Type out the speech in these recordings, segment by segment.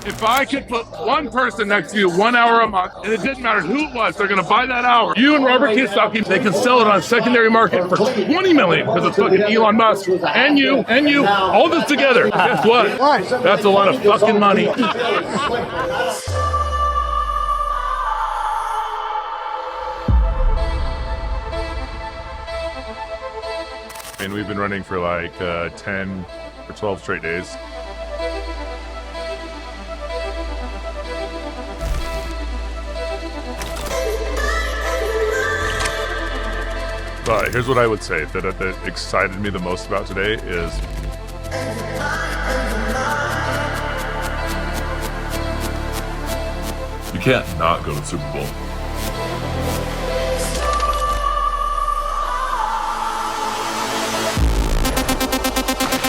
If I could put one person next to you 1 hour a month, and it didn't matter who it was, they're going to buy that hour. You and Robert Kiyosaki, they can sell it on secondary market for $20 million because it's fucking Elon Musk and you, all this together. Guess what? That's a lot of fucking money. And we've been running for like 10 or 12 straight days. But here's what I would say that excited me the most about today is you can't not go to the Super Bowl.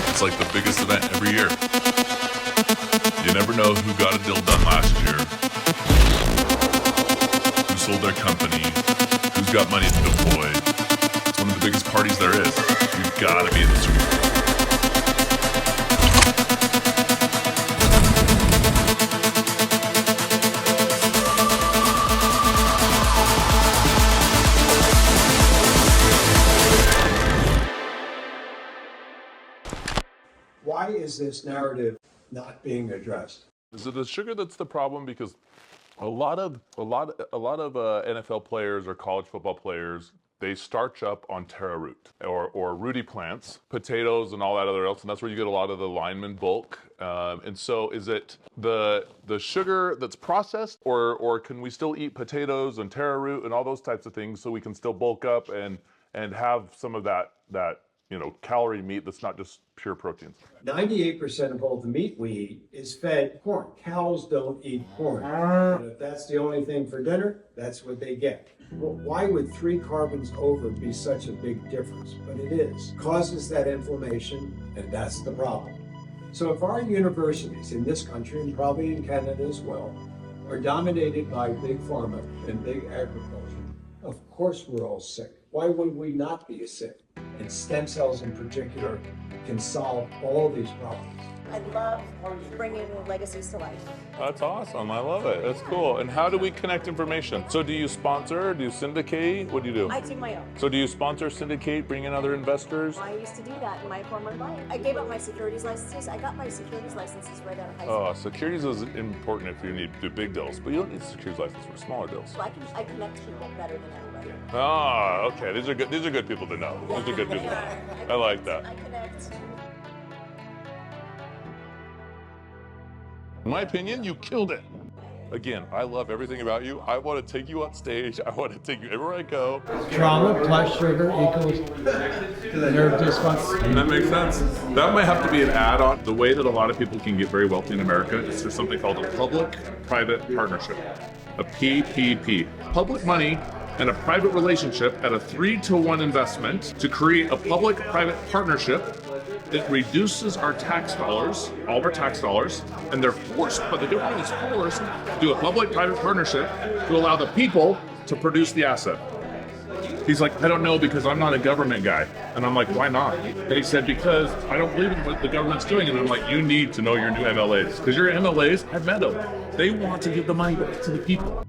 It's like the biggest event every year. You never know who got a deal done last year, who sold their company, who's got money to deploy. It's one of the biggest parties there is. You've got to be in the Super Bowl. Why is this narrative not being addressed? Is it the sugar that's the problem? Because a lot of NFL players or college football players, they starch up on taro root or rooty plants, potatoes and all that other else, and that's where you get a lot of the lineman bulk. And so is it the sugar that's processed, or can we still eat potatoes and taro root and all those types of things so we can still bulk up and have some of that calorie meat that's not just pure proteins? 98% of all the meat we eat is fed corn. Cows don't eat corn. And if that's the only thing for dinner, that's what they get. Well, why would 3 carbons over be such a big difference? But it is. Causes that inflammation, and that's the problem. So if our universities in this country, and probably in Canada as well, are dominated by big pharma and big agriculture, of course we're all sick. Why would we not be sick? And stem cells in particular can solve all these problems. I love bringing legacies to life. That's awesome. I love it. That's cool. And how do we connect information? So do you sponsor? Do you syndicate? What do you do? I do my own. So do you sponsor, syndicate, bring in other investors? I used to do that in my former life. I gave up my securities licenses. I got my securities licenses right out of high school. Oh, securities is important if you need to do big deals, but you don't need a securities license for smaller deals. So I connect people better than everybody. Ah, okay. These are good people to know. These are good people. I like that. I connect. In my opinion, you killed it. Again, I love everything about you. I want to take you on stage. I want to take you everywhere I go. Trauma plus sugar equals nerve dysfunction. That makes sense. That might have to be an add-on. The way that a lot of people can get very wealthy in America is through something called a public-private partnership, a PPP. Public money and a private relationship at a 3-to-1 investment to create a public-private partnership. It reduces our tax dollars, all of our tax dollars, and they're forced, but the government is forced to do a public-private partnership to allow the people to produce the asset. He's like, I don't know because I'm not a government guy. And I'm like, why not? And he said, because I don't believe in what the government's doing. And I'm like, you need to know your new MLAs. Because your MLAs, I've met them. They want to give the money back to the people.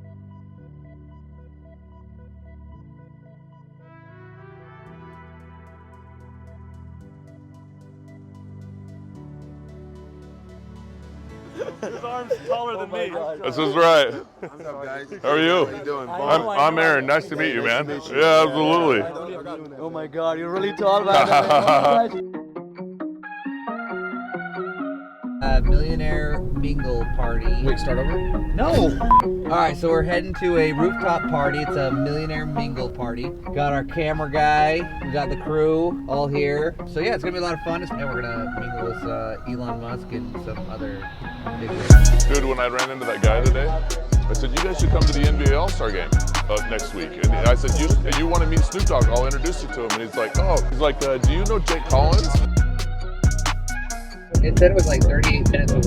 His arm's taller than me. This is right. What's up, guys? How are you? How you doing? I'm Aaron. Nice to meet you, man. Yeah, absolutely. Oh my God, you're really tall, man. Millionaire mingle party. Wait, start over? No! Alright, so we're heading to a rooftop party. It's a millionaire mingle party. Got our camera guy, we got the crew all here. So yeah, it's gonna be a lot of fun. And we're gonna mingle with Elon Musk and some other big names. Dude, when I ran into that guy today, I said, you guys should come to the NBA All-Star game next week. And I said, you want to meet Snoop Dogg? I'll introduce you to him. And he's like, do you know Jake Collins? It said it was like 38 minutes away.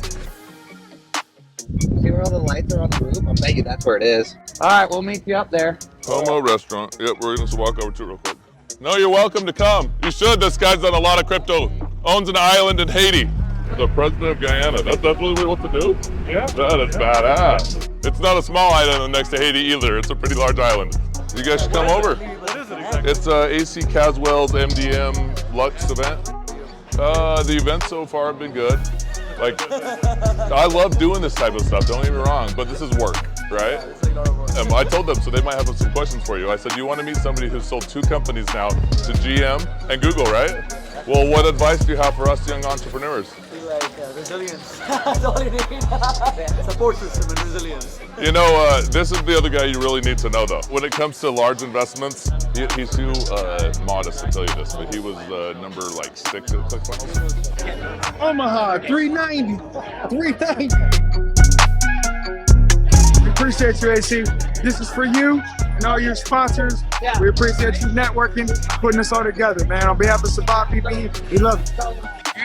See where all the lights are on the roof? I'll bet you that's where it is. Alright, we'll meet you up there. Homo restaurant. Yep, we're going to walk over to it real quick. No, you're welcome to come. You should. This guy's done a lot of crypto. Owns an island in Haiti. The president of Guyana. That's what we want to do? Yeah. That is badass. It's not a small island next to Haiti either. It's a pretty large island. You guys should come over. What is it exactly? It's AC Caswell's MDM Lux event. The events so far have been good. Like, I love doing this type of stuff, don't get me wrong, but this is work, right? I told them, so they might have some questions for you. I said, you want to meet somebody who's sold 2 companies now to GM and Google, right? Well, what advice do you have for us young entrepreneurs? Resilience. That's all you need. Support system and resilience. You know, this is the other guy you really need to know, though. When it comes to large investments, he's too modest to tell you this, but he was number like 6 at ClickFunnels. Omaha, 390. 390. We appreciate you, AC. This is for you and all your sponsors. Yeah. We appreciate you networking, putting this all together, man. On behalf of Sabat PP, we love you.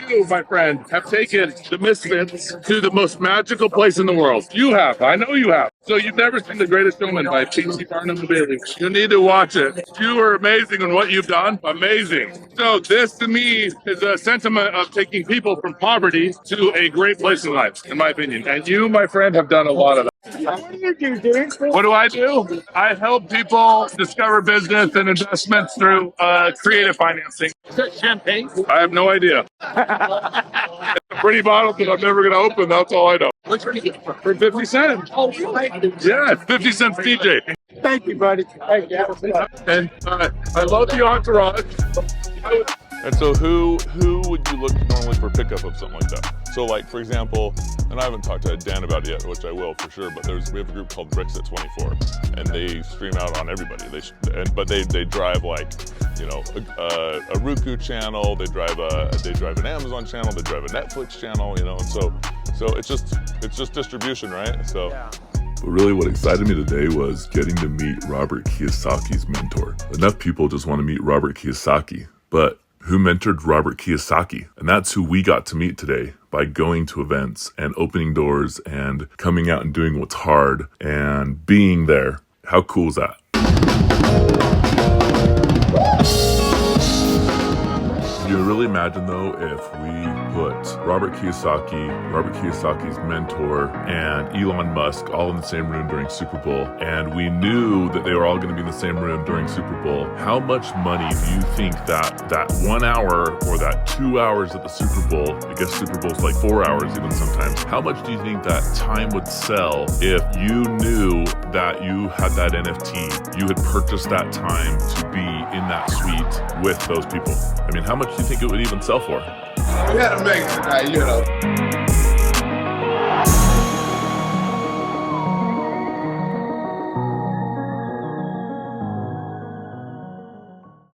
You, my friend, have taken the Misfits to the most magical place in the world. You have. I know you have. So you've never seen The Greatest Showman by P.T. Barnum and Bailey. You need to watch it. You are amazing in what you've done. Amazing. So this, to me, is a sentiment of taking people from poverty to a great place in life, in my opinion. And you, my friend, have done a lot of that. What do you do, dude? What do I do? I help people discover business and investments through creative financing. Is that champagne? I have no idea. It's a pretty bottle that I'm never going to open. That's all I know. What's your name? For 50 cents. Oh, really? Yeah, it's 50 cents DJ. Thank you, buddy. Thank you. And I love the entourage. And so who would you look normally for pickup of something like that? So like, for example, and I haven't talked to Dan about it yet, which I will for sure, but we have a group called Brexit24, and they stream out on everybody. But they drive like, you know, a Roku channel, they drive an Amazon channel, they drive a Netflix channel, you know, and so it's just distribution, right? So. Yeah. But really what excited me today was getting to meet Robert Kiyosaki's mentor. Enough people just want to meet Robert Kiyosaki, but who mentored Robert Kiyosaki? And that's who we got to meet today by going to events and opening doors and coming out and doing what's hard and being there. How cool is that? Can you really imagine though if we put Robert Kiyosaki's mentor, and Elon Musk all in the same room during Super Bowl, and we knew that they were all going to be in the same room during Super Bowl? How much money do you think that 1 hour or that 2 hours at the Super Bowl, I guess Super Bowl's like 4 hours even sometimes, how much do you think that time would sell if you knew that you had that NFT, you had purchased that time to be in that suite with those people? I mean, how much do you think it would even sell for? We had to make tonight, you know.